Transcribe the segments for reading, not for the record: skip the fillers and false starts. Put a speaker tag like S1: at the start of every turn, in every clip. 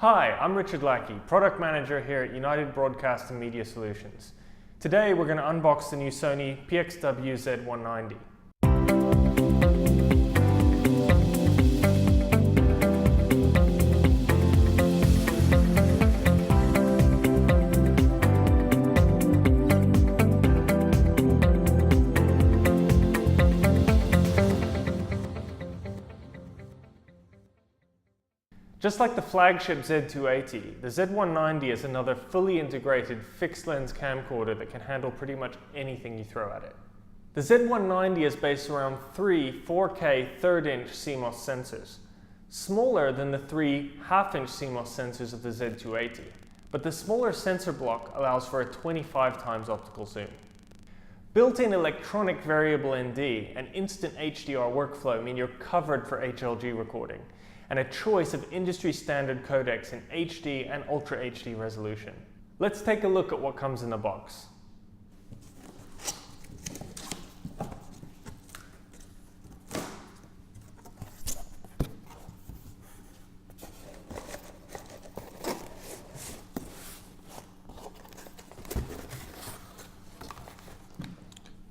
S1: Hi, I'm Richard Lackey, Product Manager here at United Broadcast and Media Solutions. Today we're going to unbox the new Sony PXW-Z190. Just like the flagship Z280, the Z190 is another fully integrated fixed lens camcorder that can handle pretty much anything you throw at it. The Z190 is based around three 4K 3/8" CMOS sensors, smaller than the three 1/2" CMOS sensors of the Z280, but the smaller sensor block allows for a 25 times optical zoom. Built-in electronic variable ND and instant HDR workflow mean you're covered for HLG recording, and a choice of industry-standard codecs in HD and Ultra HD resolution. Let's take a look at what comes in the box.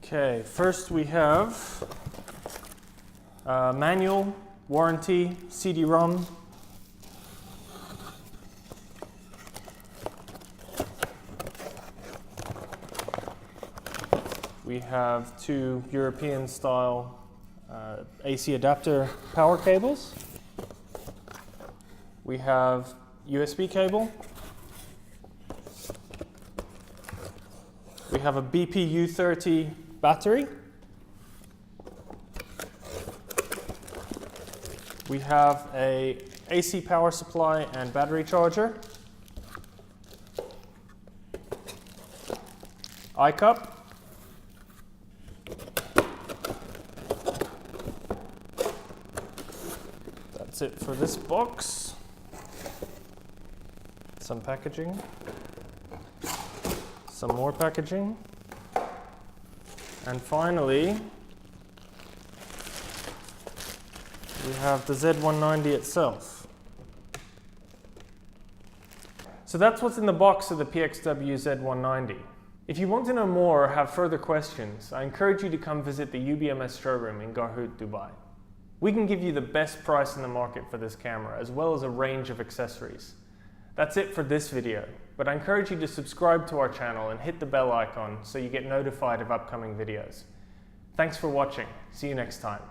S1: Okay, first we have manual, warranty, CD-ROM, we have two European style AC adapter power cables, we have USB cable, we have a BPU30 battery, we have a AC power supply and battery charger, iCup, that's it for this box, some packaging, some more packaging, and finally we have the Z190 itself. So that's what's in the box of the PXW-Z190. If you want to know more or have further questions, I encourage you to come visit the UBMS showroom in Garhoud, Dubai. We can give you the best price in the market for this camera, as well as a range of accessories. That's it for this video, but I encourage you to subscribe to our channel and hit the bell icon so you get notified of upcoming videos. Thanks for watching. See you next time.